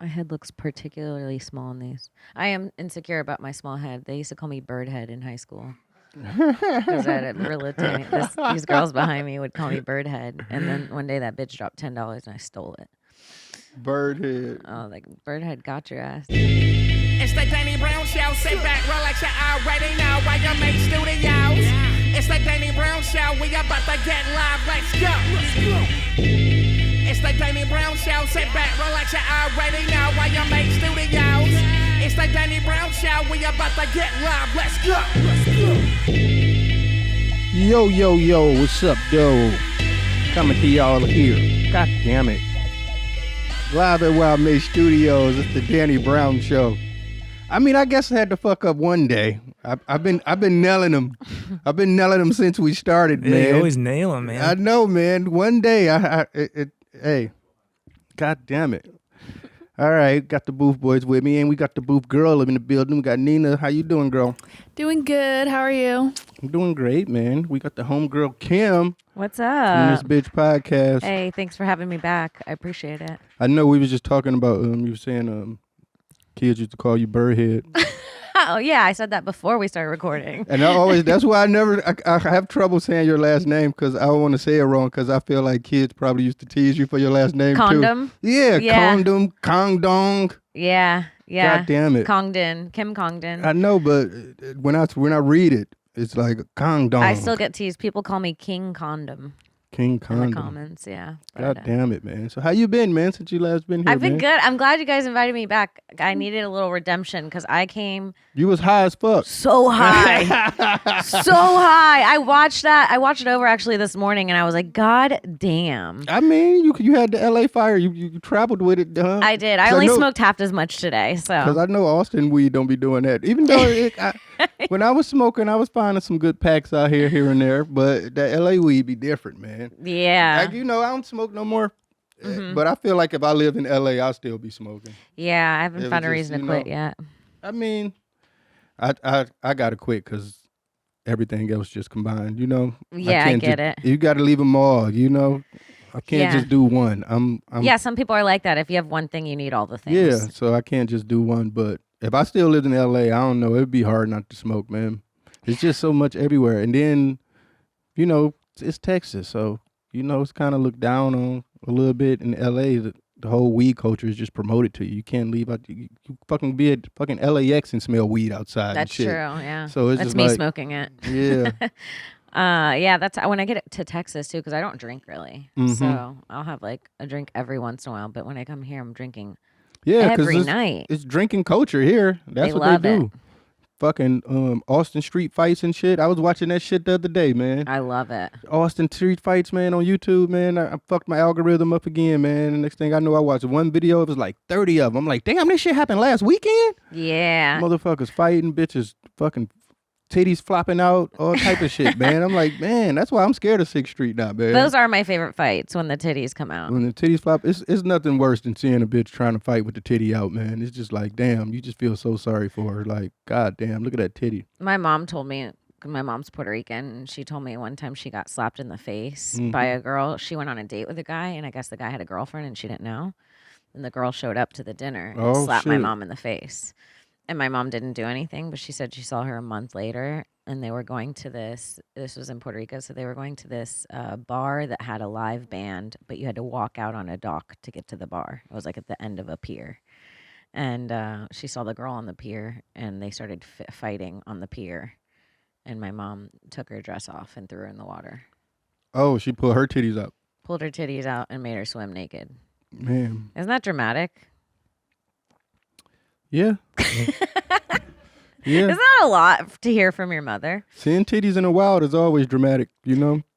My head looks particularly small in these. I am insecure about my small head. They used to call me bird head in high school. Because I had a really tiny. These girls behind me would call me bird head. And then one day that bitch dropped $10 and I stole it. Birdhead. Oh, like bird head got your ass. It's the Danny Brown Show. Sit back, relax, you already know why you make studios. It's the Danny Brown Show. We about to get live. Let's go. It's the Danny Brown Show. Sit back, relax, you already know why you make studios. It's the Danny Brown Show. We about to get live. Let's go. Yo, yo, yo, what's up, though? Coming to y'all here. God damn it. Live at Wild May Studios. It's the Danny Brown Show. I mean, I guess I had to fuck up one day. I've been nailing them. I've been nailing them since we started, man. Yeah, you always nail them, man. I know, man. One day, hey, god damn it. All right, got the Booth boys with me, and we got the Booth girl in the building. We got Nina. How you doing, girl? Doing good. How are you? I'm doing great, man. We got the homegirl Kim What's from up? this bitch podcast. Hey, thanks for having me back. I appreciate it. I know we was just talking about you were saying kids used to call you Birdhead. Oh, yeah. I said that before we started recording. And that's why I have trouble saying your last name because I don't want to say it wrong because I feel like kids probably used to tease you for your last name Condom? too. Yeah, Yeah. Condom, Congdon. Yeah. Yeah. God damn it. Congdon. Kim Congdon. I know, but when I read it, it's like Congdon. I still get teased. People call me King Condom King in Condom. the comments. Yeah. God damn it, man. So how you been, man, since you last been here, I've been man? good. I'm glad you guys invited me back. I needed a little redemption because I came You was high as fuck. so high. So high. I watched it over actually this morning and I was like, God damn. I mean, you had the LA fire. You traveled with it, huh? I did. I only smoked half as much today. Because So I know Austin weed don't be doing that. Even though when I was smoking, I was finding some good packs out here and there. But that LA weed be different, man. yeah. Like, I don't smoke no more. But I feel like if I lived in LA, I'll still be smoking. Yeah. I haven't It found a was reason just, to quit yet. I mean, I got to quit because everything else just combined, Yeah, I get it. You got to leave them all, I can't just do one. I'm Yeah, some people are like that. If you have one thing, you need all the things. Yeah, so I can't just do one. But if I still lived in LA, I don't know. It'd be hard not to smoke, man. It's just so much everywhere. And then, it's Texas. So, it's kind of looked down on a little bit in LA. The whole weed culture is just promoted to you. You can't leave out. You fucking be at fucking LAX and smell weed outside. That's and shit. true. Yeah. So it's that's just me like, smoking it. Yeah. Yeah, that's when I get to Texas too, because I don't drink really. Mhm. So I'll have like a drink every once in a while. But when I come here, I'm drinking Yeah, every because night. it's drinking culture here. That's They what love they do. it. Fucking Austin street fights and shit. I was watching that shit the other day, man. I love it. Austin street fights, man, on YouTube, man. I fucked my algorithm up again, man. The next thing I know, I watched one video. It was like 30 of them. I'm like, damn, this shit happened last weekend? Yeah. Motherfuckers fighting, bitches fucking titties flopping out, all type of shit, man. I'm like, man, that's why I'm scared of 6th Street now, man. Those are my favorite fights when the titties come out. When the titties flop, it's nothing worse than seeing a bitch trying to fight with the titty out, man. It's just like, damn, you just feel so sorry for her. Like, god damn, look at that titty. My mom told me, my mom's Puerto Rican, and she told me one time she got slapped in the face by a girl. She went on a date with a guy, and I guess the guy had a girlfriend, and she didn't know. And the girl showed up to the dinner and Oh, slapped my shit. mom in the face. And my mom didn't do anything, but she said she saw her a month later, and they were going to this was in Puerto Rico, so they were going to this bar that had a live band, but you had to walk out on a dock to get to the bar. It was like at the end of a pier. And she saw the girl on the pier, and they started fighting on the pier. And my mom took her dress off and threw her in the water. Oh, she pulled her titties up. Pulled her titties out and made her swim naked. Man. Isn't that dramatic? Yeah. Yeah. Isn't that a lot to hear from your mother? Seeing titties in the wild is always dramatic,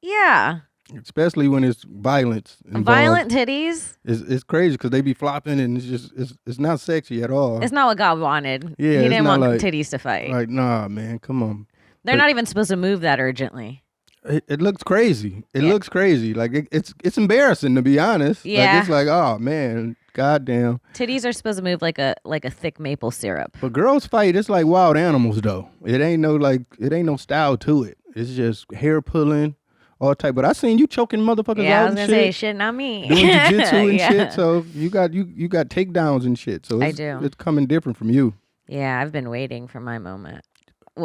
Yeah. especially when it's violence involved. Violent titties. It's crazy because they be flopping and it's not sexy at all. It's not what God wanted. Yeah, He it's didn't not want like- titties to fight. Like, nah, man, come on. They're but- not even supposed to move that urgently. It looks crazy. It Yeah. looks crazy. Like it's embarrassing to be honest. Yeah. Like it's like, oh man, goddamn. Titties are supposed to move like a thick maple syrup. But girls fight, it's like wild animals though. It ain't no style to it. It's just hair pulling, all type. But I seen you choking motherfuckers Yeah, I out was and gonna say shit. shit, not me. Doing jujitsu and Yeah. shit. So you got takedowns and shit. So I do. it's coming different from you. Yeah, I've been waiting for my moment.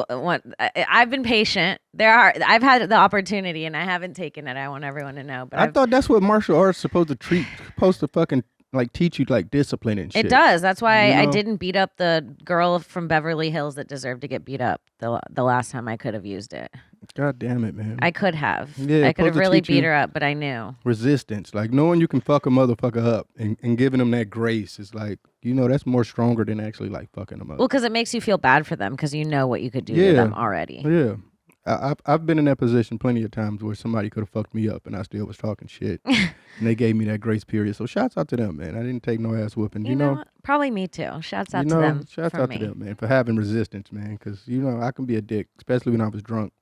I've been patient. I've had the opportunity and I haven't taken it. I want everyone to know. But I thought that's what martial arts supposed to fucking like teach you like discipline and shit. it does. That's why You I know? didn't beat up the girl from Beverly Hills that deserved to get beat up the last time I could have used it. God damn it, man. I could have. Yeah, I could have supposed to really teach you beat her up, but I knew. resistance, like knowing you can fuck a motherfucker up and giving them that grace is like, that's more stronger than actually like fucking them up. Well, because it makes you feel bad for them because you know what you could do Yeah. to them already. Yeah. I've been in that position plenty of times where somebody could have fucked me up and I still was talking shit. And they gave me that grace period. So shouts out to them, man. I didn't take no ass whooping. You know what? Probably me too. Shouts out to them. Shouts from out me. to them, man, for having resistance, man. Because, I can be a dick, especially when I was drunk.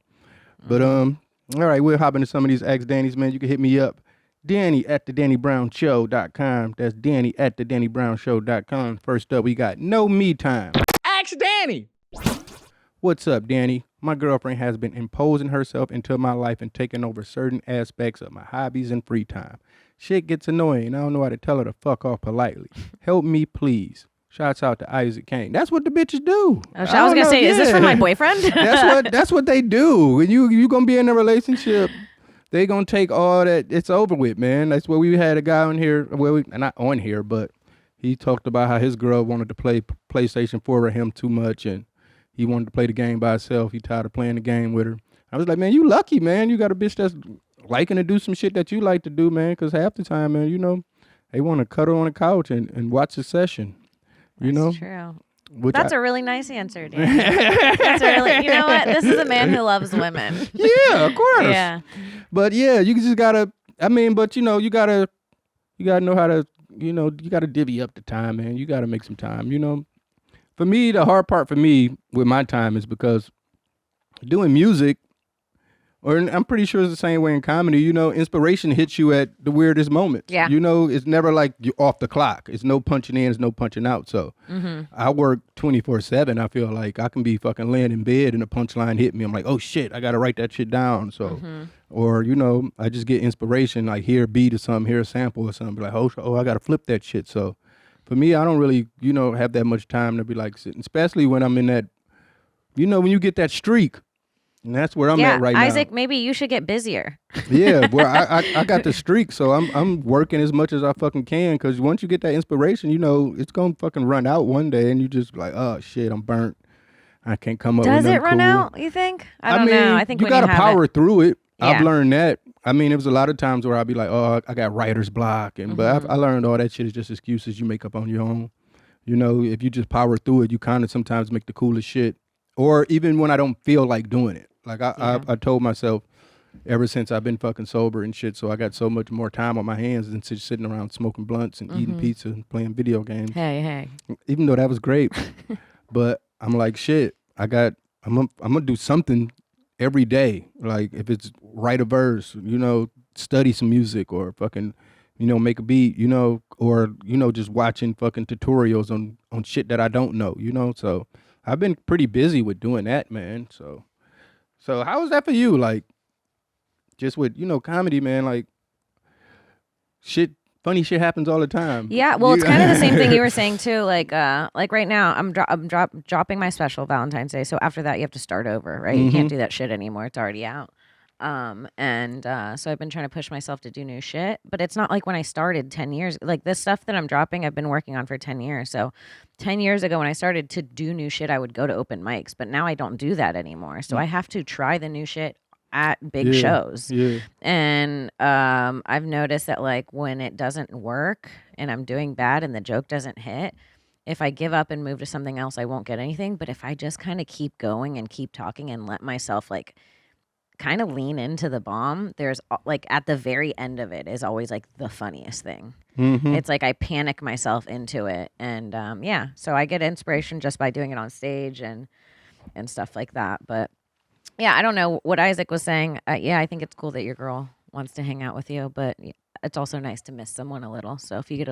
But, Mm-hmm. all right, we'll hop into some of these Ask Danny's, man. You can hit me up. Danny at thedannybrownshow.com. That's Danny at thedannybrownshow.com. First up, we got No Me Time. Ask Danny. What's up, Danny? My girlfriend has been imposing herself into my life and taking over certain aspects of my hobbies and free time. Shit gets annoying. I don't know how to tell her to fuck off politely. Help me, please. Shouts out to Isaac Kane. That's what the bitches do. Oh, I was gonna say, is this for my boyfriend? That's what they do. When you gonna be in a relationship, they gonna take all that. It's over with, man. That's where we had a guy on here. Well, not on here, but he talked about how his girl wanted to play PlayStation 4 with him too much, and he wanted to play the game by himself. He tired of playing the game with her. I was like, man, you lucky, man. You got a bitch that's liking to do some shit that you like to do, man. Because half the time, man, they want to cuddle on the couch and watch Succession. That's true. Which That's a really nice answer, Dan. That's a really, you know what? This is a man who loves women. Yeah, of course. Yeah. But yeah, you just gotta. I mean, but you gotta know how to. You gotta divvy up the time, man. You gotta make some time. For me, the hard part for me with my time is because doing music, or I'm pretty sure it's the same way in comedy, inspiration hits you at the weirdest moments. Yeah. It's never like you're off the clock. It's no punching in, it's no punching out. So I work 24/7. I feel like I can be fucking laying in bed and a punchline hit me. I'm like, oh shit, I got to write that shit down. So, or, I just get inspiration, like hear a beat or something, hear a sample or something. Be like, oh, I got to flip that shit. So for me, I don't really, have that much time to be like sitting, especially when I'm in that, when you get that streak. And that's where I'm at right Isaac, now. maybe you should get busier. Yeah, well, I got the streak, so I'm working as much as I fucking can. Because once you get that inspiration, it's gonna fucking run out one day, and you just like, oh shit, I'm burnt. I can't come up. Does with it run cool. out? You think? I don't know. I think you when gotta you have power it, through it. Yeah. I've learned that. I mean, it was a lot of times where I'd be like, oh, I got writer's block, but I learned all that shit is just excuses you make up on your own. If you just power through it, you kind of sometimes make the coolest shit. Or even when I don't feel like doing it. Like I told myself ever since I've been fucking sober and shit, so I got so much more time on my hands than just sitting around smoking blunts and eating pizza and playing video games. Hey. Even though that was great. But I'm like, shit, I'm gonna do something every day. Like if it's write a verse, study some music or fucking, make a beat, or, just watching fucking tutorials on shit that I don't know, So I've been pretty busy with doing that, man. So how was that for you? Like, just with, comedy, man, like, funny shit happens all the time. Yeah, well, it's kind of the same thing you were saying too. Like right now, I'm dropping my special Valentine's Day. So after that, you have to start over, right? You can't do that shit anymore. It's already out. So I've been trying to push myself to do new shit, but it's not like when I started 10 years, like this stuff that I'm dropping, I've been working on for 10 years. So 10 years ago when I started to do new shit, I would go to open mics, but now I don't do that anymore. So I have to try the new shit at big shows. Yeah. And I've noticed that like when it doesn't work and I'm doing bad and the joke doesn't hit, if I give up and move to something else, I won't get anything. But if I just kind of keep going and keep talking and let myself like kind of lean into the bomb, there's like at the very end of it is always like the funniest thing. It's like I panic myself into it. And so I get inspiration just by doing it on stage and stuff like that. But yeah, I don't know what Isaac was saying. I think it's cool that your girl wants to hang out with you, but it's also nice to miss someone a little. So if you get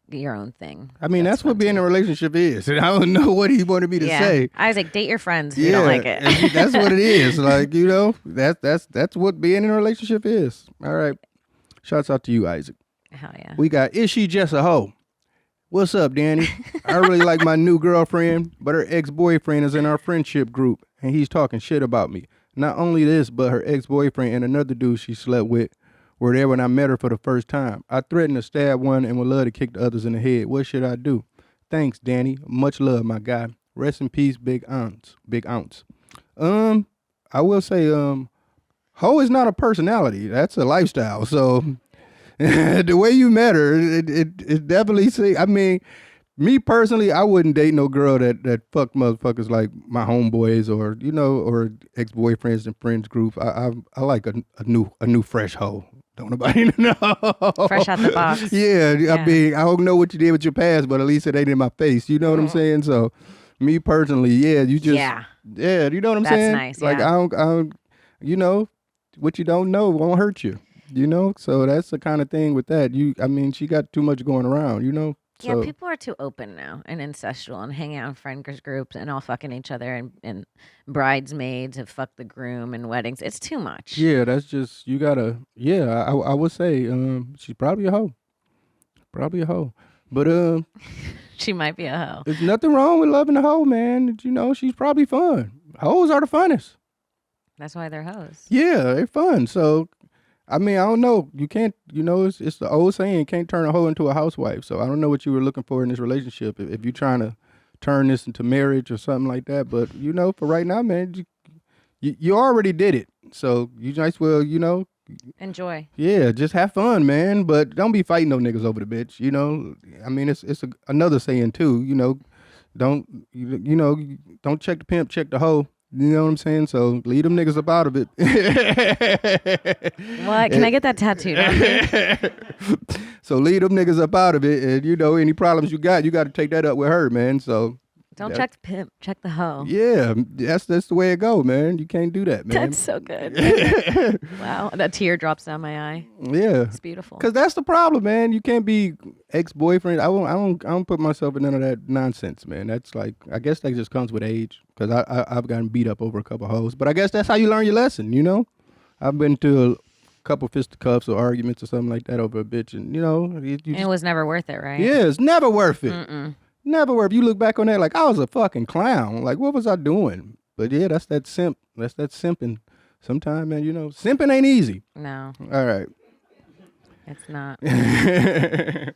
your own thing. I mean, that's what fun being in a relationship is. And I don't know what he wanted me to say. I was like, date your friends if you don't like it. That's what it is. Like, that's what being in a relationship is. All right. Shouts out to you, Isaac. Hell yeah. We got, is she just a hoe? What's up, Danny? I really like my new girlfriend, but her ex-boyfriend is in our friendship group, and he's talking shit about me. Not only this, but her ex-boyfriend and another dude she slept with were there when I met her for the first time. I threatened to stab one and would love to kick the others in the head. What should I do? Thanks, Danny. Much love, my guy. Rest in peace, Big Ounce. Big Ounce. I will say, hoe is not a personality. That's a lifestyle. So the way you met her, it definitely I mean, me personally, I wouldn't date no girl that fuck motherfuckers like my homeboys or or ex-boyfriends and friends group. I like a new fresh hoe. Don't nobody know. Fresh out the box. Yeah, I mean, I don't know what you did with your past, but at least it ain't in my face. You know what I'm saying? So, me personally, you just you know what I'm saying? That's nice. Like I don't, what you don't know won't hurt you. So that's the kind of thing with that. I mean, she got too much going around. Yeah, So, people are too open now and incestual and hang out in friend groups and all fucking each other and bridesmaids have fucked the groom and weddings. It's too much. yeah, that's just you gotta. Yeah, I would say she's probably a hoe, but She might be a hoe. there's nothing wrong with loving a hoe, man. She's probably fun. Hoes are the funnest. That's why they're hoes. Yeah, they're fun. So, I mean, I don't know. You can't, it's the old saying, you can't turn a hoe into a housewife. So I don't know what you were looking for in this relationship. If you're trying to turn this into marriage or something like that. But, for right now, man, you already did it. So you might as well, Enjoy. yeah, just have fun, man. But don't be fighting no niggas over the bitch, I mean, it's another saying too, don't, don't check the pimp, check the hoe. You know what I'm saying? So leave them niggas up out of it. What? Can I get that tattooed on me? So leave them niggas up out of it. And, any problems you got to take that up with her, man. So Don't check the pimp, check the hoe. yeah, that's the way it go, man. You can't do that, man. That's so good. Wow. That tear drops down my eye. Yeah. It's beautiful. Because that's the problem, man. You can't be ex-boyfriend. I don't put myself in none of that nonsense, man. That's like, I guess that just comes with age. Because I've gotten beat up over a couple hoes. But I guess that's how you learn your lesson, I've been to a couple fisticuffs or arguments or something like that over a bitch. And, And it was never worth it, right? yeah, it's never worth it. Mm-mm. Never worth it. You look back on that like, I was a fucking clown. Like, what was I doing? But yeah, that's that simp. That's that simping. Sometimes, man, simping ain't easy. No, All right. it's not. The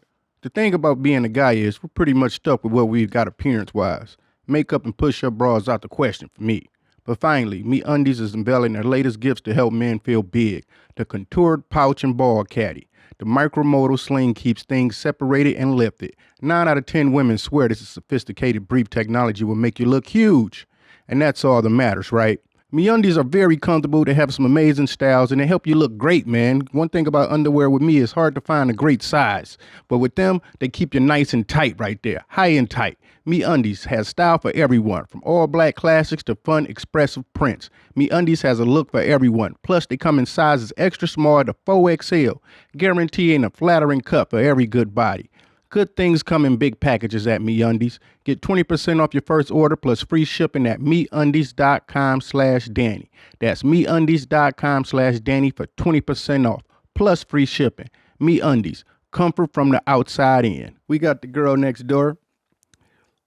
thing about being a guy is we're pretty much stuck with what we've got appearance-wise. Makeup and push-up bras out the question for me. But finally, MeUndies is unveiling their latest gifts to help men feel big. The contoured pouch and ball caddy. The micromodal sling keeps things separated and lifted. 9 out of 10 women swear this is sophisticated brief technology will make you look huge. And that's all that matters, right? MeUndies are very comfortable. They have some amazing styles, and they help you look great, man. One thing about underwear with me is hard to find a great size. But with them, they keep you nice and tight right there. High and tight. MeUndies has style for everyone, from all black classics to fun, expressive prints. MeUndies has a look for everyone. Plus, they come in sizes extra small to 4XL, guaranteeing a flattering cut for every good body. Good things come in big packages at MeUndies. Get 20% off your first order plus free shipping at MeUndies.com/Danny. That's MeUndies.com/Danny for 20% off plus free shipping. MeUndies, comfort from the outside in. We got the girl next door.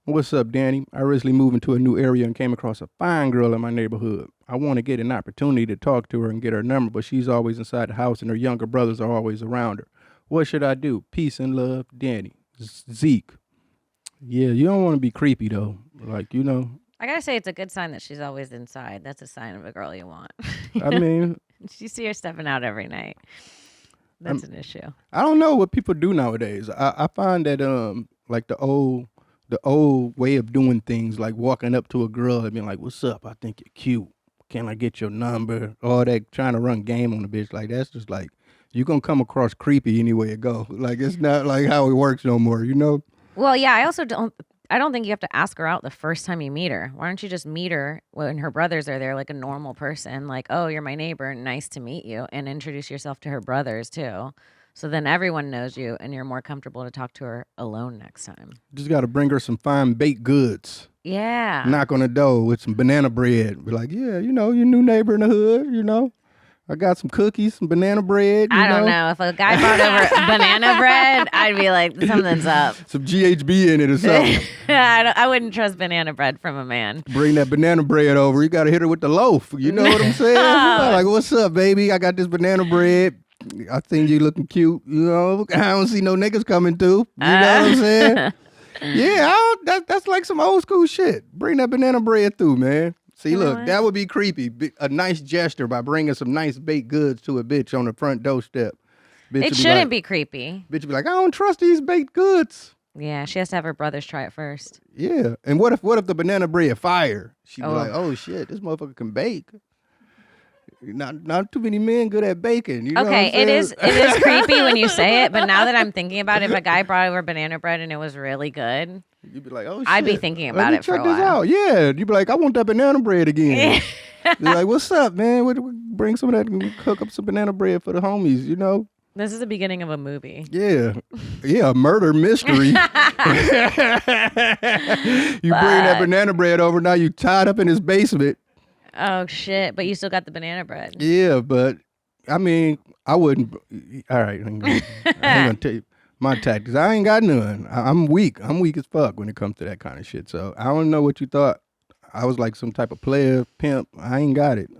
What's up, Danny? I recently moved into a new area and came across a fine girl in my neighborhood. I want to get an opportunity to talk to her and get her number, but she's always inside the house and her younger brothers are always around her. What should I do? Peace and love, Danny. Zeke. Yeah, you don't want to be creepy, though. Like, I gotta say, it's a good sign that she's always inside. That's a sign of a girl you want. I mean, You see her stepping out every night. That's an issue. I don't know what people do nowadays. I find that, like the old way of doing things, like walking up to a girl and being like, what's up? I think you're cute. Can I get your number? All that trying to run game on the bitch. Like, that's just like, you're going to come across creepy anywhere you go. Like, it's not like how it works no more, Well, yeah, I also don't think you have to ask her out the first time you meet her. Why don't you just meet her when her brothers are there like a normal person? Like, oh, you're my neighbor. Nice to meet you. And introduce yourself to her brothers, too. So then everyone knows you and you're more comfortable to talk to her alone next time. Just got to bring her some fine baked goods. Yeah. Knock on the door with some banana bread. Be like, yeah, you know, your new neighbor in the hood, you know. I got some cookies, some banana bread. I don't know. If a guy brought over banana bread, I'd be like, something's up. Some GHB in it or something. I wouldn't trust banana bread from a man. Bring that banana bread over. You got to hit her with the loaf. You know what I'm saying? Like, what's up, baby? I got this banana bread. I think you looking cute. You know, I don't see no niggas coming through. You know what I'm saying? Yeah, that's like some old school shit. Bring that banana bread through, man. See, look, that would be creepy. A nice gesture by bringing some nice baked goods to a bitch on the front doorstep. It shouldn't be creepy. Bitch would be like, I don't trust these baked goods. Yeah, she has to have her brothers try it first. Yeah, and what if the banana bread fire? She'd be like, oh shit, this motherfucker can bake. Not too many men good at baking. You know okay, what I'm it is creepy when you say it, but now that I'm thinking about it, if a guy brought over banana bread and it was really good, you'd be like, oh shit. I'd be thinking about it for a while. Check this out. Yeah, you'd be like, I want that banana bread again. You're like, what's up, man? Bring some of that and cook up some banana bread for the homies, you know? This is the beginning of a movie. Yeah, a murder mystery. You bring that banana bread over, now you tied up in his basement. Oh, shit. But you still got the banana bread. Yeah, but, I mean, I wouldn't. All right. I ain't going to tell you my tactics. I ain't got none. I'm weak. I'm weak as fuck when it comes to that kind of shit. So, I don't know what you thought. I was like some type of player, pimp. I ain't got it.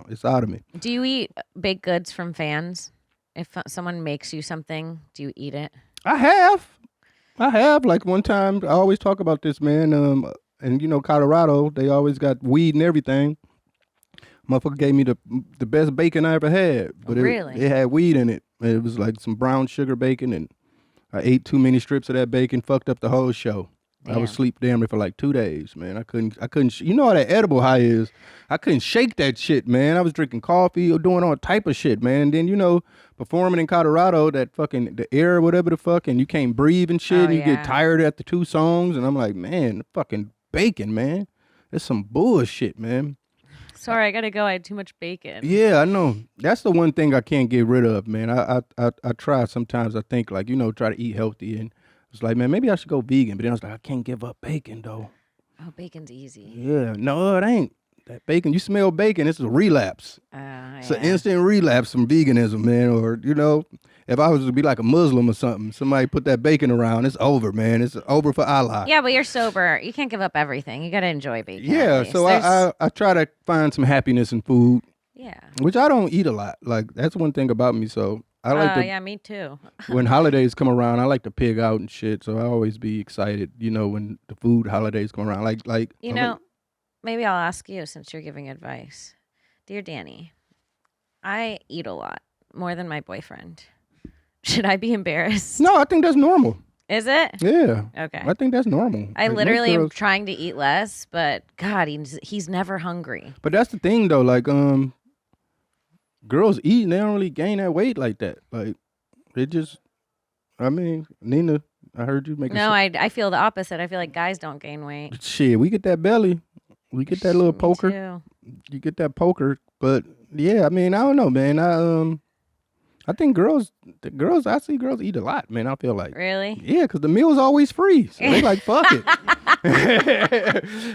It's out of me. Do you eat baked goods from fans? If someone makes you something, do you eat it? I have. Like one time, I always talk about this, man. And, you know, Colorado, they always got weed and everything. Motherfucker gave me the best bacon I ever had. But really? It had weed in it. It was like some brown sugar bacon, and I ate too many strips of that bacon, fucked up the whole show. Damn. I was asleep damn near for like 2 days, man. I couldn't, you know how that edible high is? I couldn't shake that shit, man. I was drinking coffee or doing all type of shit, man. And then, you know, performing in Colorado, that fucking, the air or whatever the fuck, and you can't breathe and shit, and you get tired after 2 songs, and I'm like, man, fucking bacon, man. That's some bullshit, man. Sorry, I gotta go. I had too much bacon. Yeah, I know. That's the one thing I can't get rid of, man. I try sometimes. I think like, you know, try to eat healthy, and it's like, man, maybe I should go vegan. But then I was like, I can't give up bacon though. Oh, bacon's easy. Yeah, no, it ain't. That bacon, you smell bacon, it's a relapse. It's an instant relapse from veganism, man. Or, you know, if I was to be like a Muslim or something, somebody put that bacon around, it's over, man. It's over for Allah. Yeah, but you're sober. You can't give up everything. You got to enjoy bacon. Yeah, so I try to find some happiness in food. Yeah. Which I don't eat a lot. Like, that's one thing about me. So I like to. Yeah, me too. When holidays come around, I like to pig out and shit. So I always be excited, you know, when the food holidays come around. Like you know, maybe I'll ask you since you're giving advice. Dear Danny, I eat a lot, more than my boyfriend. Should I be embarrassed? No, I think that's normal. Is it? Yeah. Okay. I think that's normal. I literally am trying to eat less, but God, he's never hungry. But that's the thing though, like girls eat and they don't really gain that weight like that. Like it just, I mean, Nina, I heard you make. No, I feel the opposite. I feel like guys don't gain weight. Shit, we get that belly, we get that little poker. Too. You get that poker, but yeah, I mean, I don't know, man. I think I see girls eat a lot, man. I feel like. Really? Yeah, because the meal's always free. So they like, fuck it.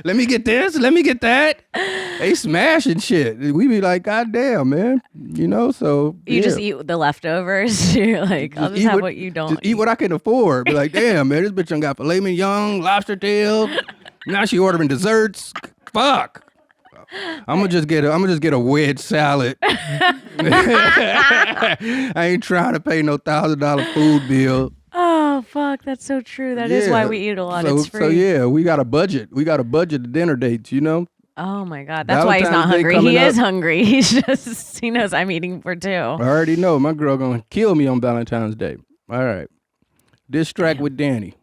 Let me get this, let me get that. They smashing shit. We be like, God damn, man. You know, so. You just eat the leftovers. You're like, I'll just have what you don't just eat what I can afford. Be like, damn, man, this bitch done got filet mignon, lobster tail. Now she ordering desserts. Fuck. I'm gonna just get a wedge salad. I ain't trying to pay no $1,000 food bill. Oh fuck, that's so true. That is why we eat a lot. It's free. So yeah, we got a budget. We got a budget of dinner dates, you know? Oh my God. That's why he's not hungry. He is hungry. He knows I'm eating for 2. I already know my girl gonna kill me on Valentine's Day. All right. Diss track with Danny.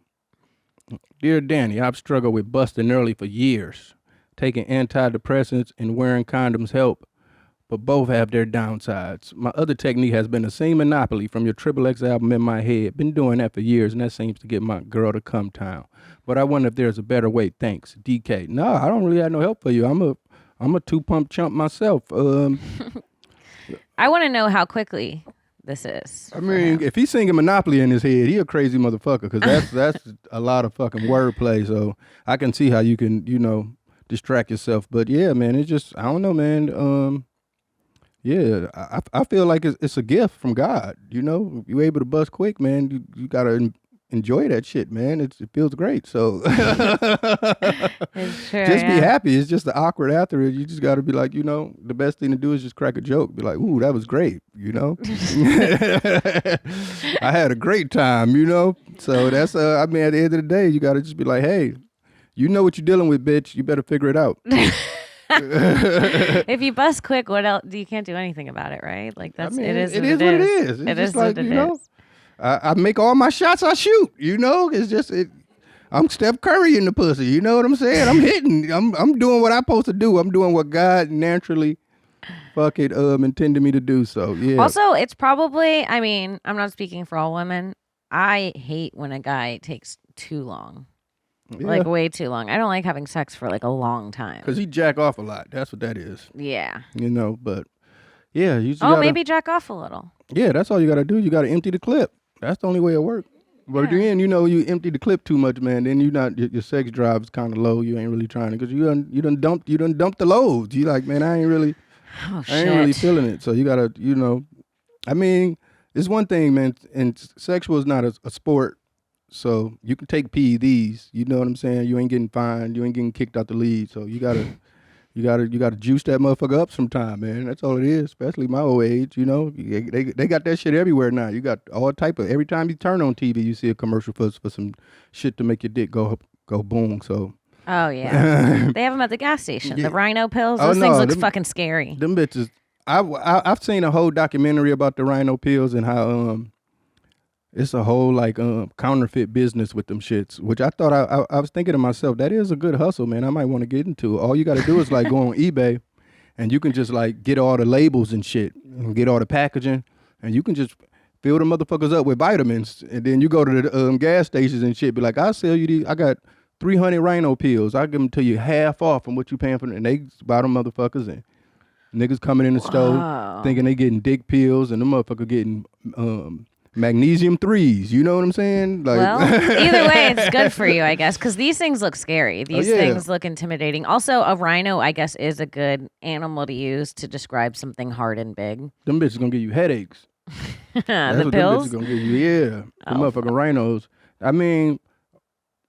Dear Danny, I've struggled with busting early for years. Taking antidepressants and wearing condoms help, but both have their downsides. My other technique has been a scene monopoly from your Triple X album in my head. Been doing that for years, and that seems to get my girl to come town. But I wonder if there's a better way. Thanks, DK. No, I don't really have no help for you. I'm a 2-pump chump myself. I want to know how quickly this is. I mean, if he's singing Monopoly in his head, he a crazy motherfucker because that's a lot of fucking wordplay. So I can see how you can, distract yourself. But yeah, man, it's just I don't know, man. Yeah, I feel like it's a gift from God. If you're able to bust quick, man, you gotta enjoy that shit, man. It feels great. So It's true, just be happy. It's just the awkward after it. You just got to be like, the best thing to do is just crack a joke. Be like, ooh, that was great. I had a great time. So that's at the end of the day, you got to just be like, hey, you know what you're dealing with, bitch. You better figure it out. If you bust quick, what else? You can't do anything about it, right? Like I that's mean, it is it is what it is. It's It just is like, what it is. I make all my shots I shoot, it's just I'm Steph Curry in the pussy, you know what I'm saying? I'm hitting, I'm doing what I'm supposed to do. I'm doing what God naturally intended me to do. So yeah. Also, it's probably, I mean, I'm not speaking for all women. I hate when a guy takes too long. Yeah. Like way too long. I don't like having sex for like a long time. Because he jack off a lot. That's what that is. Yeah. But yeah, you just Oh, gotta, maybe jack off a little. Yeah, that's all you gotta do. You gotta empty the clip. That's the only way it works. But then you empty the clip too much, man. Then your sex drive is kind of low. You ain't really trying to because you done dumped the loads. You like, man, I ain't really feeling it. So you gotta, I mean, it's one thing, man. And sexual is not a sport, so you can take PEDs. You know what I'm saying? You ain't getting fined. You ain't getting kicked out the league. So you gotta. You gotta juice that motherfucker up sometime, man. That's all it is. Especially my old age, They got that shit everywhere now. You got all type of every time you turn on TV, you see a commercial for some shit to make your dick go boom. So. Oh yeah, they have them at the gas station. Yeah. The Rhino pills. Those things look fucking scary. Them bitches. I've seen a whole documentary about the Rhino pills and how it's a whole counterfeit business with them shits, which I thought I was thinking to myself, that is a good hustle, man. I might want to get into it. All you got to do is go on eBay and you can just get all the labels and shit and get all the packaging and you can just fill the motherfuckers up with vitamins. And then you go to the gas stations and shit, be like, I'll sell you these. I got 300 Rhino pills. I'll give them to you half off from what you paying for them. And they buy them motherfuckers and niggas coming in the store thinking they getting dick pills and the motherfucker getting magnesium 3s, you know what I'm saying? Well, either way, it's good for you, I guess, because these things look scary. These things look intimidating. Also, a rhino, I guess, is a good animal to use to describe something hard and big. Them bitches gonna give you headaches. That's The what pills? them bitches gonna give you. Yeah, the motherfucking rhinos. I mean,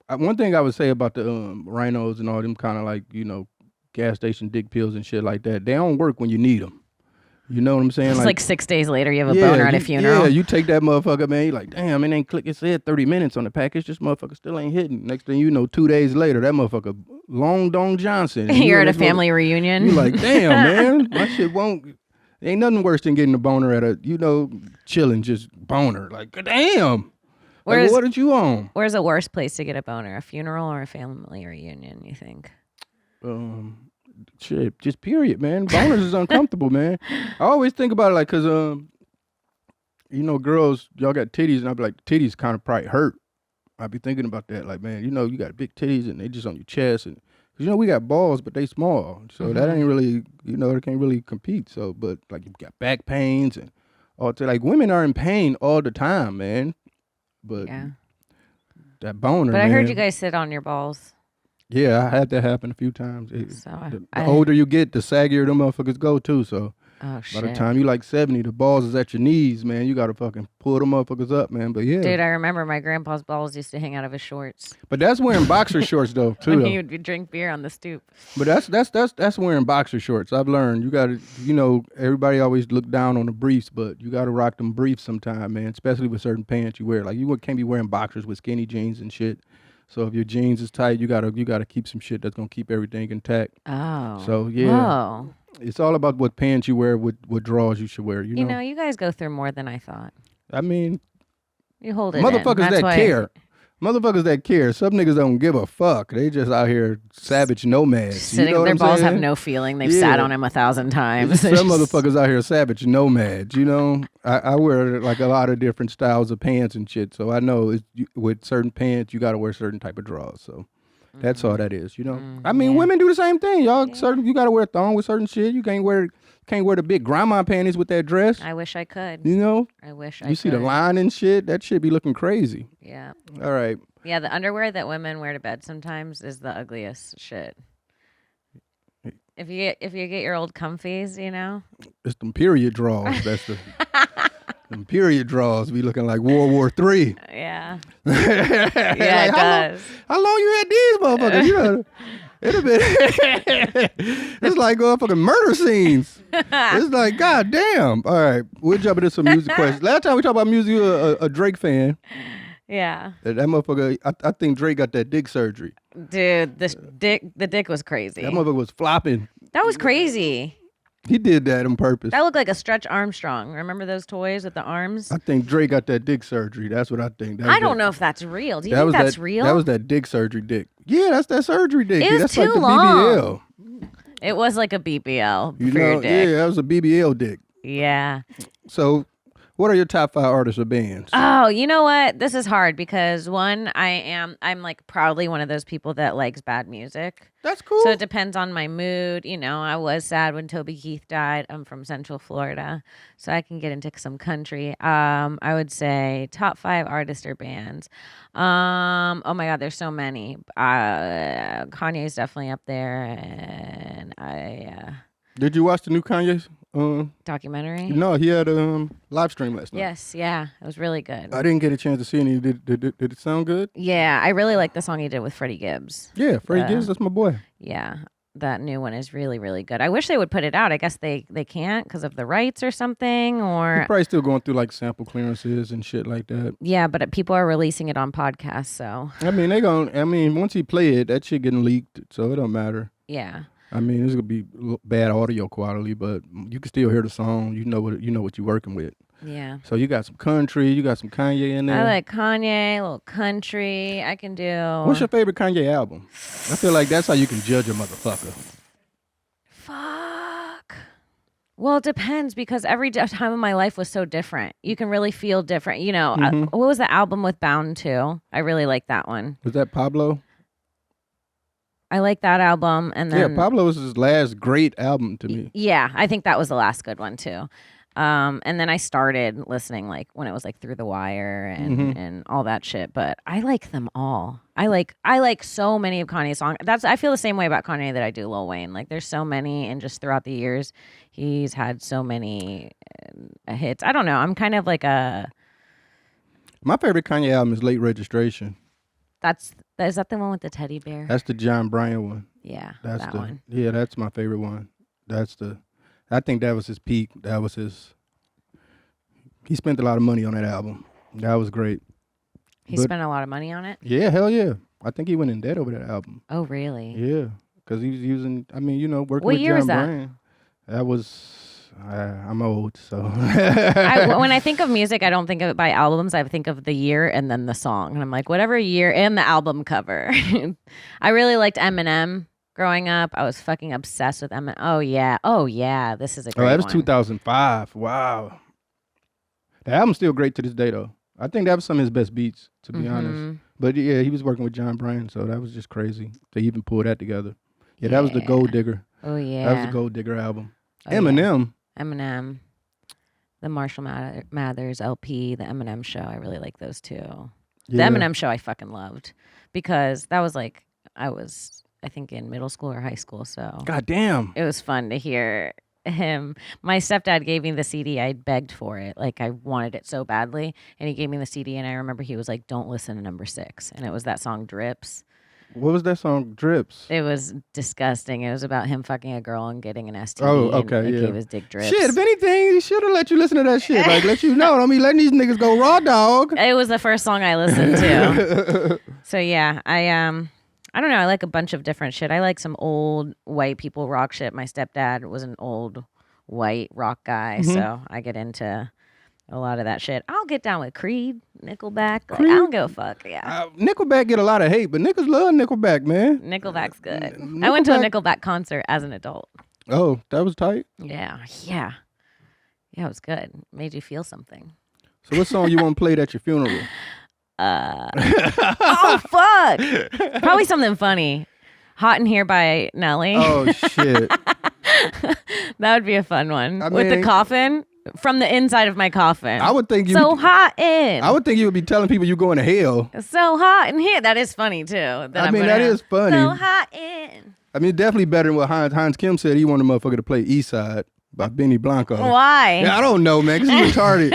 one thing I would say about the rhinos and all them kind of gas station dick pills and shit like that, they don't work when you need them. You know what I'm saying? It's like 6 days later, you have a boner at a funeral. Yeah, you take that motherfucker, man. You're like, damn, it ain't click. It said 30 minutes on the package. This motherfucker still ain't hitting. Next thing you know, 2 days later, that motherfucker, Long Dong Johnson. You're at a family reunion. You're like, damn, man, my shit won't. Ain't nothing worse than getting a boner at a, chilling, just boner. Like, damn. Like, what did you on? Where's a worse place to get a boner? A funeral or a family reunion, you think? Shit, just period, man. Boners is uncomfortable, man. I always think about it cause girls, y'all got titties, and I be like, the titties kind of probably hurt. I be thinking about that, like, man, you got big titties and they just on your chest, and cause we got balls, but they small, so that ain't really, they can't really compete. So, but you got back pains and all that. Women are in pain all the time, man. But that boner. But I heard you guys sit on your balls. Yeah, I had that happen a few times. The older you get, the saggier them motherfuckers go too. So shit. By the time you 70, the balls is at your knees, man. You gotta fucking pull them motherfuckers up, man. But yeah, dude, I remember my grandpa's balls used to hang out of his shorts. But that's wearing boxer shorts though, too. When he would drink beer on the stoop. But that's wearing boxer shorts. I've learned you gotta, everybody always look down on the briefs, but you gotta rock them briefs sometime, man. Especially with certain pants you wear. You can't be wearing boxers with skinny jeans and shit. So if your jeans is tight, you gotta keep some shit that's gonna keep everything intact. Oh. So yeah. It's all about what pants you wear, what drawers you should wear. You know, you guys go through more than I thought. I mean, you hold it. Motherfuckers that care. Motherfuckers that care. Some niggas don't give a fuck. They just out here savage nomads. Sitting, their balls have no feeling. They've sat on him 1,000 times. Some motherfuckers out here savage nomads. I wear a lot of different styles of pants and shit. So I know with certain pants you got to wear certain type of drawers. So That's all that is, you know. I mean, yeah. women do the same thing, y'all. You gotta wear a thong with certain shit. You can't wear the big grandma panties with that dress. I wish I could. You know. I wish I could. You see the line and shit. That shit be looking crazy. Yeah. All right. Yeah, the underwear that women wear to bed sometimes is the ugliest shit. If you get your old comfies, you know. It's them period draws. That's the them period draws be looking like World War III. Yeah. Yeah, Yeah, it does. How long you had these motherfuckers? You know, it'd have been. It's like fucking murder scenes. It's like, god damn. All right, we'll jump into some music questions. Last time we talked about music, you were a Drake fan. Yeah. That motherfucker, I think Drake got that dick surgery. Dude, the dick was crazy. That motherfucker was flopping. That was crazy. He did that on purpose. That looked like a Stretch Armstrong. Remember those toys with the arms? I think Drake got that dick surgery. That's what I think. I don't know if that's real. Do you think that's real? That was that dick surgery dick. Yeah, that's that surgery dick. It's that's too like the long. BBL. It was like a BBL You for know, your dick. yeah, that was a BBL dick. Yeah. So, what are your top 5 artists or bands? Oh, you know what? This is hard because one, I'm like proudly one of those people that likes bad music. That's cool. So it depends on my mood. You know, I was sad when Toby Keith died. I'm from Central Florida, so I can get into some country. I would say top 5 artists or bands. Oh my God, there's so many. Kanye's definitely up there, and Did you watch the new Kanye? documentary. No, he had a live stream last night. Yes, yeah, it was really good. I didn't get a chance to see any. Did it sound good? Yeah, I really like the song he did with Freddie Gibbs. Yeah, Freddie Gibbs, that's my boy. Yeah, that new one is really, really good. I wish they would put it out. I guess they can't because of the rights or something. He's Or probably still going through like sample clearances and shit like that. yeah, but people are releasing it on podcasts. So I mean, once he play it, that shit getting leaked, so it don't matter. yeah, I mean, it's gonna be bad audio quality, but you can still hear the song. You know what you're working with. yeah. So you got some country, you got some Kanye in there. I like Kanye, a little country. I can do. What's your favorite Kanye album? I feel like that's how you can judge a motherfucker. Fuck. Well, it depends because every time of my life was so different. You can really feel different. You know, what was the album with Bound to? I really like that one. Was that Pablo? I like that album, and then Yeah, Pablo was his last great album to me. yeah, I think that was the last good one too. And then I started listening like when it was like Through the Wire and all that shit. But I like them all. I like so many of Kanye's songs. I feel the same way about Kanye that I do Lil Wayne. Like there's so many, and just throughout the years, he's had so many hits. I don't know. I'm kind of like My favorite Kanye album is Late Registration. Is that the one with the teddy bear? That's the John Bryan one. Yeah, That's that the one. Yeah, that's my favorite one. I think that was his peak. That was he spent a lot of money on that album. That was great. He spent a lot of money on it? Yeah, hell yeah. I think he went in debt over that album. Oh, really? Yeah, because he was using, working What with year John was that? Bryan. That was, I'm old, so. When I think of music, I don't think of it by albums. I think of the year and then the song. And I'm like, whatever year and the album cover. I really liked Eminem growing up. I was fucking obsessed with Eminem. Oh, yeah. This is a great Oh, that was one. 2005. Wow. The album's still great to this day, though. I think that was some of his best beats, to be honest. But yeah, he was working with John Bryan, so that was just crazy to even pull that together. Yeah, that was the Gold Digger. Oh, yeah. That was the Gold Digger album. Oh, Eminem. Yeah. Eminem. The Marshall Mathers LP, the Eminem Show. I really like those too. Yeah. The Eminem Show I fucking loved because that was like, I think in middle school or high school, so. God damn. It was fun to hear him. My stepdad gave me the CD. I begged for it. Like I wanted it so badly. And he gave me the CD and I remember he was like, don't listen to Number 6. And it was that song Drips. What was that song? Drips. It was disgusting. It was about him fucking a girl and getting an STD. Oh, okay, and yeah. gave his dick drips. Shit, if anything, he should have let you listen to that shit. Like, let you know. Don't be letting these niggas go raw dog. It was the first song I listened to. So yeah, I don't know. I like a bunch of different shit. I like some old white people rock shit. My stepdad was an old white rock guy, so I get into a lot of that shit. I'll get down with Creed, Nickelback. Like, I don't give a fuck. Yeah. Nickelback get a lot of hate, but niggas love Nickelback, man. Nickelback's good. I went to a Nickelback concert as an adult. Oh, that was tight. Yeah. Yeah, it was good. Made you feel something. So what song you want played at your funeral? Oh fuck! Probably something funny. Hot in Here by Nelly. Oh shit! That would be a fun one. I With the mean- coffin from the inside of my coffin. I would think you. So hot in. I would think you would be telling people you going to hell. So hot in here. That is funny too. I mean, that is funny. So hot in. I mean, definitely better than what Hans Kim said. He wanted a motherfucker to play East Side by Benny Blanco. Why? Yeah, I don't know, man, because he's retarded.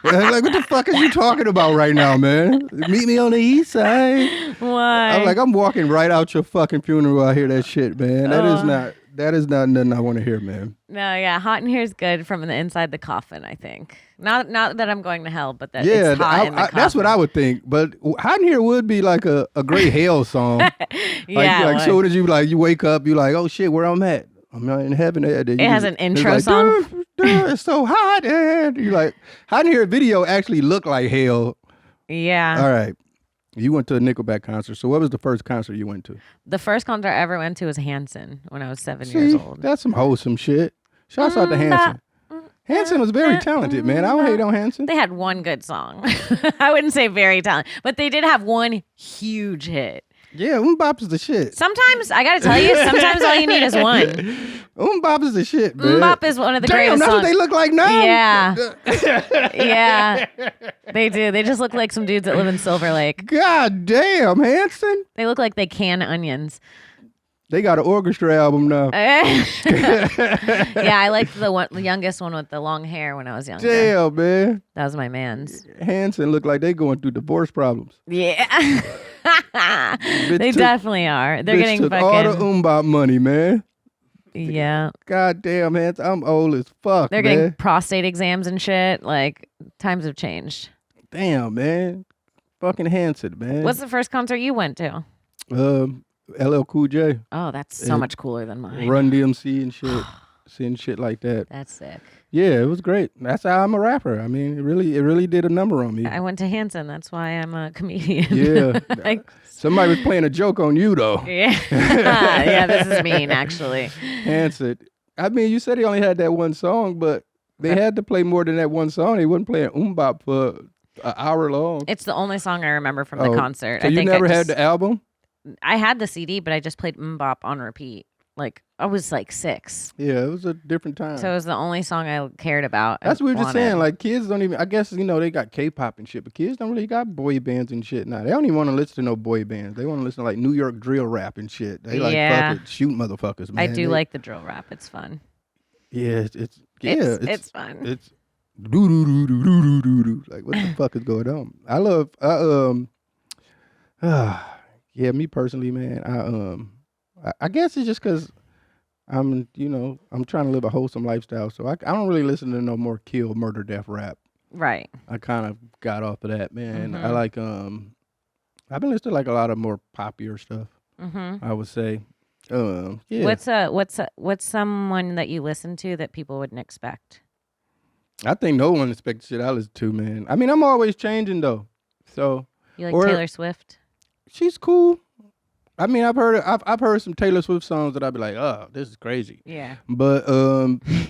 Like, what the fuck is you talking about right now, man? Meet me on the East Side. Why? I'm like, I'm walking right out your fucking funeral while I hear that shit, man. That is not nothing I want to hear, man. No, yeah, hot in here is good from the inside the coffin. I think not that I'm going to hell, but that Yeah, it's hot in the coffin. that's what I would think. But Hot in Here would be like a great hell song. Yeah, like soon as you wake up, you like, oh shit, where I'm at? I'm not in heaven. It has an intro song. It's so hot, and you like Hot in Here video actually looked like hell. Yeah. All right, you went to a Nickelback concert. So what was the first concert you went to? The first concert I ever went to was Hanson when I was 7 See, years old. that's some wholesome shit. Shouts out to Hanson. Hanson was very talented, man. I don't hate on Hanson. They had one good song. I wouldn't say very talented, but they did have one huge hit. Yeah, Bop is the shit. Sometimes, I gotta tell you, sometimes all you need is one. Bop is the shit, man. Bop is one of the Damn, greatest that's songs. what they look like now? Yeah. Yeah. They do. They just look like some dudes that live in Silver Lake. God damn, Hanson. They look like they can onions. They got an orchestra album now. Yeah, I liked the youngest one with the long hair when I was younger. Damn, man. That was my man's. Hanson look like they going through divorce problems. Yeah. They took- definitely are. They're Bitch getting took all the fucking. Bop money, man. Yeah. God damn, Hanson. I'm old as fuck, They're man. getting prostate exams and shit. Like, times have changed. Damn, man. Fucking Hanson, man. What's the first concert you went to? LL Cool J. Oh, that's so much cooler than mine. Run DMC and shit. Seeing shit like that. That's sick. Yeah, it was great. That's how I'm a rapper. I mean, it really did a number on me. I went to Hanson. That's why I'm a comedian. Yeah. Like, Somebody was playing a joke on you though. yeah. Yeah, this is mean, actually. Hanson. I mean, you said he only had that one song, but they had to play more than that one song. They wasn't playing Bop for an hour long. It's the only song I remember from the concert. So I you think never I had the album? I had the CD, but I just played Mbop on repeat. Like, I was like 6. Yeah, it was a different time. So it was the only song I cared about. That's what we were just wanted. saying. Like, kids don't even, I guess, they got K-pop and shit, but kids don't really got boy bands and shit now. They don't even want to listen to no boy bands. They want to listen to, like, New York drill rap and shit. They like, Yeah. fuck it, shoot motherfuckers, man. I do like the drill rap. It's fun. Yeah, It's fun. It's do do do do do do do. Like, what the fuck is going on? Yeah, me personally, man. I guess it's just because I'm trying to live a wholesome lifestyle, so I don't really listen to no more kill, murder, death rap. Right. I kind of got off of that, man. Mhm. I like I've been listening to like a lot of more poppier stuff. Mm-hmm. I would say. Yeah. What's someone that you listen to that people wouldn't expect? I think no one expects shit I listen to, man. I mean, I'm always changing though, so You like Or- Taylor Swift? she's cool. I mean, I've heard some Taylor Swift songs that I'd be like, oh, this is crazy. Yeah. But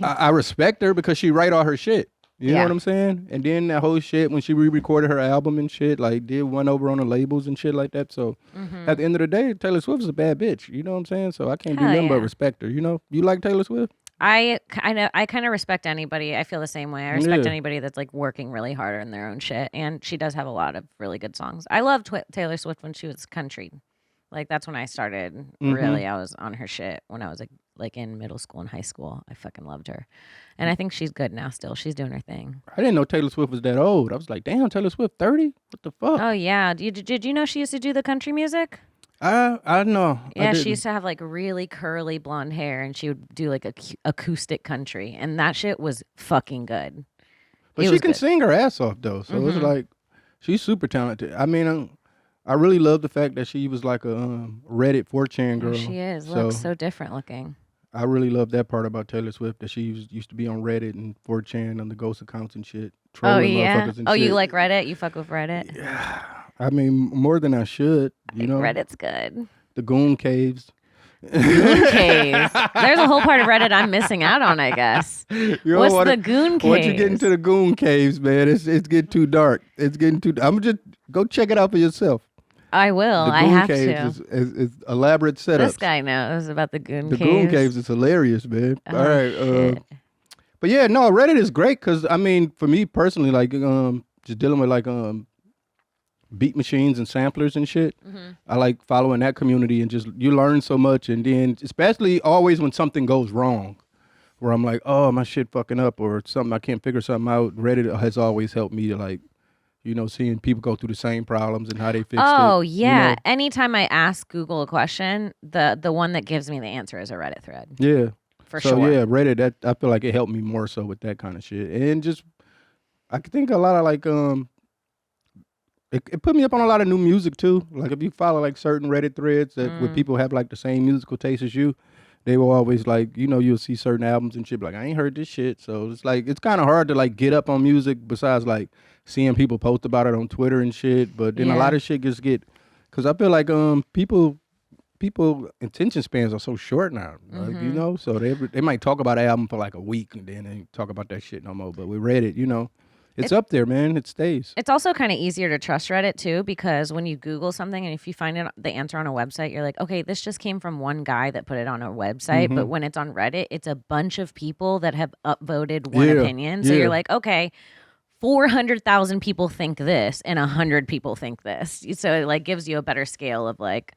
I respect her because she write all her shit. You know Yeah. what I'm saying? And then that whole shit when she re-recorded her album and shit, like did one over on the labels and shit like that. So Mm-hmm. at the end of the day, Taylor Swift is a bad bitch. You know what I'm saying? So I can't do Hell nothing but yeah. respect her. You know? You like Taylor Swift? I kind of respect anybody. I feel the same way. I respect Yeah. anybody that's like working really hard on their own shit, and she does have a lot of really good songs. I loved Taylor Swift when she was country. Like that's when I started. Mhm. Really, I was on her shit when I was like in middle school and high school. I fucking loved her, and I think she's good now. Still, she's doing her thing. I didn't know Taylor Swift was that old. I was like, damn, Taylor Swift 30? What the fuck? Oh yeah, did you know she used to do the country music? I know. Yeah, she used to have like really curly blonde hair, and she would do like acoustic country, and that shit was fucking good. But It she was can good. sing her ass off though. So it's Mhm. like she's super talented. I mean, I really love the fact that she was like a Reddit 4chan girl. She is. So Looks so different looking. I really love that part about Taylor Swift, that she used to be on Reddit and 4chan on the ghost accounts and shit. Oh Trolling yeah. motherfuckers and Oh, shit. you like Reddit? You fuck with Reddit? Yeah. I mean, more than I should. You know, Reddit's good. the Goon Caves. Goon caves. There's a whole part of Reddit I'm missing out on, I guess. What's the goon caves? Once you get into the goon caves, man, it's getting too dark. It's getting too. I'm just go check it out for yourself. I will. The I goon have caves to. is elaborate setups. This guy knows about the goon caves. The goon caves is hilarious, man. Oh, all right. shit. But yeah, no, Reddit is great because I mean, for me personally, like just dealing with like beat machines and samplers and shit. Mm-hmm. I like following that community and just you learn so much. And then especially always when something goes wrong, where I'm like, oh, my shit fucking up or something, I can't figure something out. Reddit has always helped me to like, you know, seeing people go through the same problems and how they fixed it. Oh, yeah. You know? Anytime I ask Google a question, the one that gives me the answer is a Reddit thread. Yeah. For so, sure. yeah, Reddit, that I feel like it helped me more so with that kind of shit. And just, I think a lot of like, it put me up on a lot of new music too. Like if you follow like certain Reddit threads that where people have like the same musical taste as you, they will always like, you know, you'll see certain albums and shit like, I ain't heard this shit. So it's like, it's kind of hard to like get up on music besides like seeing people post about it on Twitter and shit. But then a lot of shit just because I feel like people attention spans are so short now, like, you know, so they might talk about an album for like a week and then they talk about that shit no more. But with Reddit, you know, it's up there, man. It stays. It's also kind of easier to trust Reddit too, because when you Google something and if you find the answer on a website, you're like, okay, this just came from one guy that put it on a website. But when it's on Reddit, it's a bunch of people that have upvoted one opinion. So you're like, okay, 400,000 people think this and 100 people think this. So it like gives you a better scale of like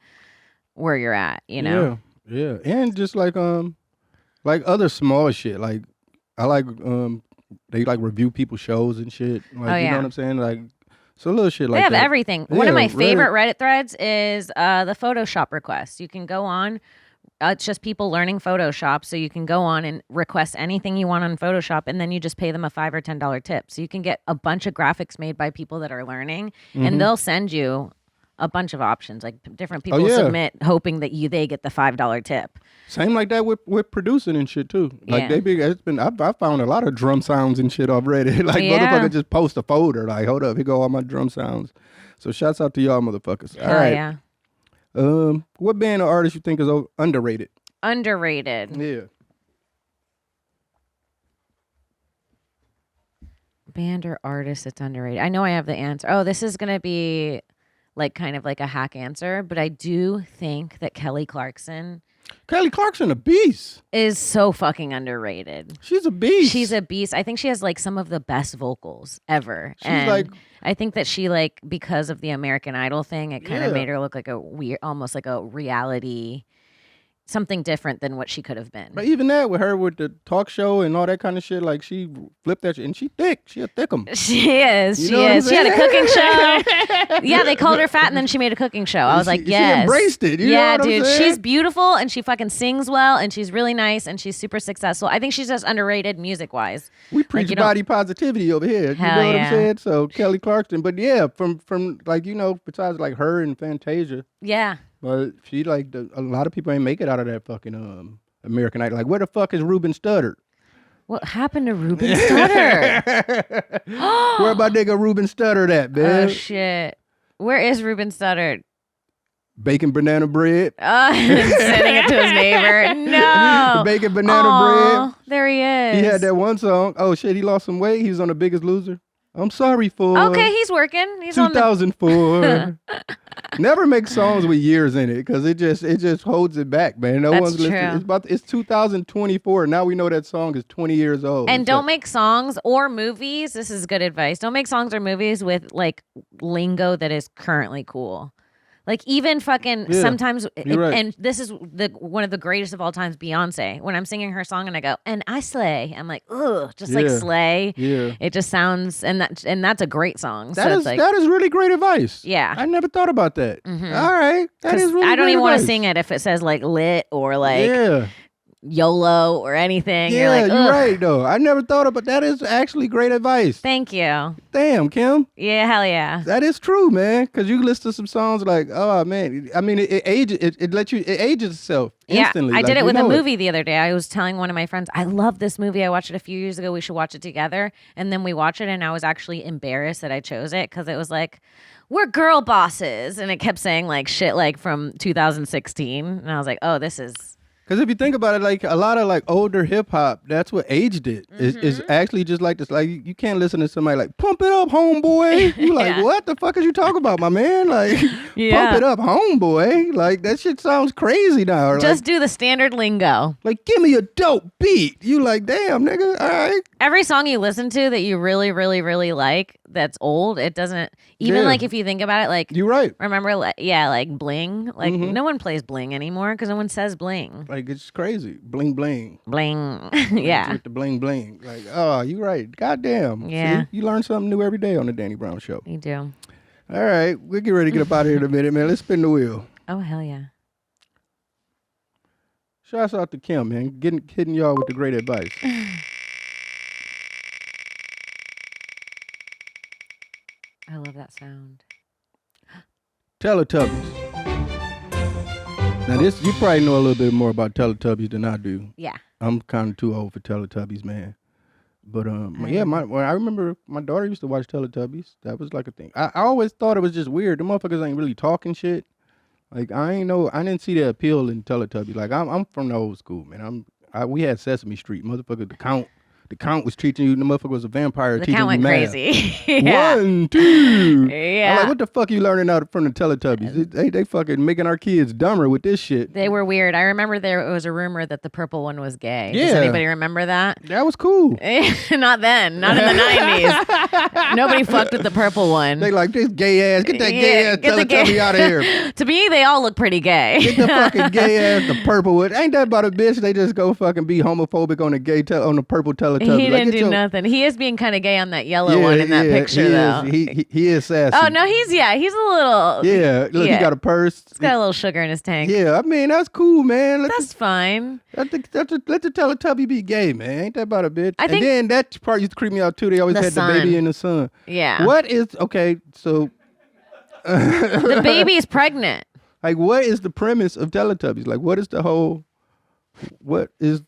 where you're at, you know? Yeah. And just like other smaller shit. Like I like they like review people's shows and shit. Like you know what I'm saying? Like so little shit like they have that. everything. One of my favorite Reddit threads is the Photoshop request. You can go on. It's just people learning Photoshop, so you can go on and request anything you want on Photoshop, and then you just pay them a $5 or $10 tip. So you can get a bunch of graphics made by people that are learning, and they'll send you a bunch of options. Like different people submit, hoping that they get the $5 tip. Same like that with producing and shit too. Like I found a lot of drum sounds and shit already. Like motherfuckers just post a folder. Like hold up, here go all my drum sounds. So shouts out to y'all motherfuckers. All right. Yeah. What band or artist you think is underrated? Underrated. Yeah. Band or artist that's underrated. I know I have the answer. Oh, this is gonna be like kind of like a hack answer, but I do think that Kelly Clarkson a beast. is so fucking underrated. She's a beast. She's a beast. I think she has like some of the best vocals ever. She's and like, I think that she like because of the American Idol thing, it kind of made her look like a weird, almost like a reality, something different than what she could have been. But even that with her with the talk show and all that kind of shit, like she flipped that shit and she thick. She a thickum. She is. You She know what I'm is. She had a saying? cooking show. Yeah, they called her fat and then she made a cooking show. I was like, yes. She embraced it. You know what I'm dude. saying? She's beautiful and she fucking sings well and she's really nice and she's super successful. I think she's just underrated music wise. We preach body positivity over here. You know what I'm saying? So Kelly Clarkson. But yeah, from like, you know, besides like her and Fantasia. Yeah. But she like a lot of people ain't make it out of that fucking American Idol. Like where the fuck is Ruben Studdard? What happened to Ruben Studdard? Where my nigga Ruben Studdard at, man? Oh shit. Where is Ruben Studdard? Baking banana bread. Sending it to his neighbor. No. Baking banana bread. There he is. He had that one song. Oh shit, he lost some weight. He's on The Biggest Loser. I'm sorry for. Okay, he's working. He's 2004. Never make songs with years in it because it just holds it back, man. No one's listening. It's 2024. Now we know that song is 20 years old. And don't make songs or movies. This is good advice. Don't make songs or movies with like lingo that is currently cool. Like even fucking sometimes, and this is one of the greatest of all times, Beyonce. When I'm singing her song and I go, and I slay, I'm like, ugh, just like slay. Yeah. It just sounds, and that's a great song. That is really great advice. Yeah. I never thought about that. All right. That is really I don't great even want advice. to sing it if it says like lit or like YOLO or anything. Yeah, You're like, you're ugh. right though. I never thought about that. Is actually great advice. Thank you. Damn, Kim. Yeah, hell yeah. That is true, man. Because you listen to some songs like, oh man, I mean, it ages. It lets you. It ages itself instantly. Yeah, I like, did it you with a know movie the other day. I was telling one of my friends, I love this movie. I watched it a few years ago. We should watch it together. And then we watched it, and I was actually embarrassed that I chose it because it was like, we're girl bosses, and it kept saying like shit like from 2016, and I was like, oh, this is. Because if you think about it, like a lot of like older hip hop, that's what aged it. Is actually just like this. Like you can't listen to somebody like "Pump It Up, Homeboy." You like, Yeah. what the fuck is you talking about, my man? Like, Yeah. "Pump It Up, Homeboy." Like that shit sounds crazy now. Or, Just do the standard lingo. like, give me a dope beat. You like, damn, nigga. All right. Every song you listen to that you really, really, really like that's old, it doesn't even Yeah. like if you think about it, like You're right. remember, like bling, like no one plays bling anymore because no one says bling, Like it's crazy. Bling bling. bling. Yeah, With the bling bling. Like, oh, you right. Goddamn. Yeah. See, you learn something new every day on the Danny Brown Show. you do. All right, we'll get ready to get up out of here in a minute, man. Let's spin the wheel. Oh hell yeah. Shouts out to Kim, man. Hitting y'all with the great advice. I love that sound. Teletubbies. Now this, you probably know a little bit more about Teletubbies than I do. Yeah. I'm kind of too old for Teletubbies, man. But yeah, I remember my daughter used to watch Teletubbies. That was like a thing. I always thought it was just weird. The motherfuckers ain't really talking shit. Like I didn't see the appeal in Teletubbies. Like I'm from the old school, man. We had Sesame Street, motherfucker. The Count was teaching you. The motherfucker was a vampire The teaching count you went math. crazy. Yeah. 1, 2. Yeah. I'm like, what the fuck you learning out from the Teletubbies? They fucking making our kids dumber with this shit. They were weird. I remember there was a rumor that the purple one was gay. Does Yeah. anybody remember that? That was cool. Not then. Not in the 90s. Nobody fucked with the purple one. They like this gay ass. Get that gay ass get the Teletubby gay- out of here. To me, they all look pretty gay. Get the fucking gay ass, the purple one. Ain't that about a bitch? They just go fucking be homophobic on on the purple Teletubby. He Like, didn't get do your- nothing. He is being kind of gay on that yellow one in that picture, he though. Is, he is sassy. Oh no, he's a little. Yeah, look, he yeah. got a purse. He's got a little sugar in his tank. Yeah, I mean that's cool, man. That's fine. Let the Teletubby be gay, man. Ain't that about a bitch? I think- and then that part used to creep me out too. They always The had sun. the baby in the sun. Yeah. What is okay? So, The baby's pregnant. like, what is the premise of Teletubbies? Like, what is the whole? What is?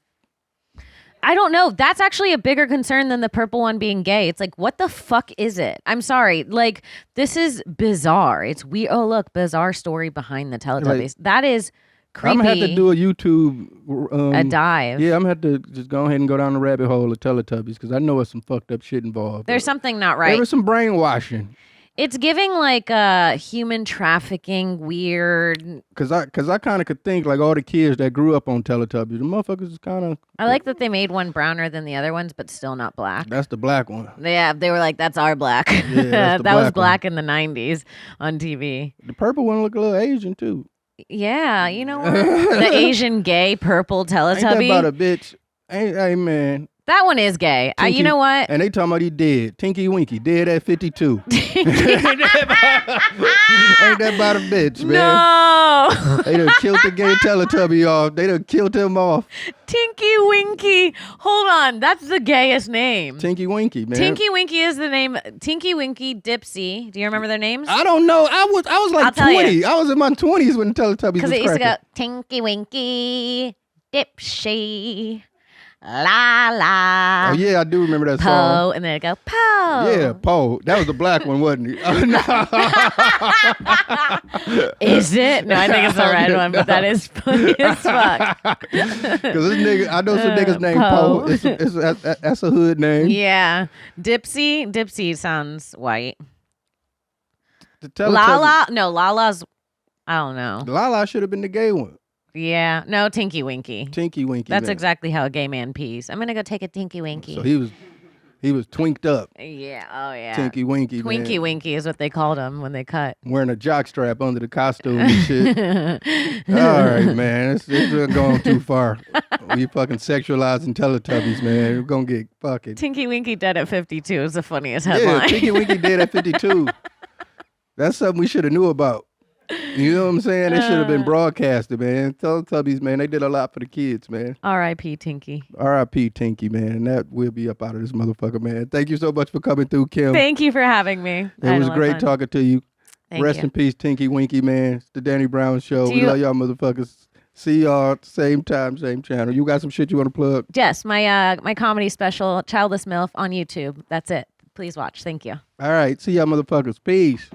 I don't know. That's actually a bigger concern than the purple one being gay. It's like, what the fuck is it? I'm sorry. Like, this is bizarre. It's oh look, bizarre story behind the Teletubbies. That is creepy. I'm gonna have to do a YouTube. A dive. Yeah, I'm gonna have to just go ahead and go down the rabbit hole of Teletubbies because I know it's some fucked up shit involved. There's something not There right. was some brainwashing. It's giving like human trafficking, weird. Cause I kind of could think like all the kids that grew up on Teletubbies, the motherfuckers is kind of. I like that they made one browner than the other ones, but still not black. That's the black one. Yeah, they were like, that's our black. that's the that black was one. black in the 90s on TV. The purple one look a little Asian too. Yeah, you know what? The Asian gay purple Ain't that Teletubby. about a bitch? Hey man. That one is gay. You Tinky- know what? And they talking about he dead. Tinky Winky dead at 52. Ain't that about a bitch, man? No. They done killed the gay Teletubby off. They done killed him off. Tinky Winky. Hold on. That's the gayest name. Tinky Winky, man. Tinky Winky is the name. Tinky Winky, Dipsy. Do you remember their names? I don't know. I was I'll like tell 20. you. I was in my 20s when Teletubbies Because was it used to cracking. go Tinky Winky, Dipsy, la la. Oh yeah, I do remember that Poe, song. and then it go Poe. Yeah, Poe. That was the black one, wasn't he? Oh, no. Is it? No, I think it's the red one, but that is funny as fuck. Because this nigga, I know some niggas named Poe. Poe. That's a hood name. Yeah. Dipsy sounds white. The Teletubbies- Lala. No, Lala's, I don't know. Lala should have been the gay one. Yeah. No, Tinky Winky. Tinky Winky. That's man. exactly how a gay man pees. I'm going to go take a Tinky Winky. So he was twinked up. Yeah. Oh, yeah. Tinky Winky. Twinky man. Winky is what they called him when they cut. Wearing a jock strap under the costume and shit. All right, man. It's going too far. We fucking sexualizing Teletubbies, man. We're going to get fucking. Tinky Winky dead at 52 is the funniest Yeah, headline. Tinky Winky dead at 52. That's something we should have knew about. You know what I'm saying? It should have been broadcasted, man. Teletubbies, man, they did a lot for the kids, man. R.I.P. Tinky. R.I.P. Tinky, man. That will be up out of this motherfucker, man. Thank you so much for coming through, Kim. Thank you for having me. It was great talking to you. Rest you. in peace, Tinky Winky, man. It's the Danny Brown Show. We love y'all motherfuckers. See y'all at the same time, same channel. You got some shit you want to plug? Yes, my comedy special, Childless MILF, on YouTube. That's it. Please watch. Thank you. All right. See y'all motherfuckers. Peace.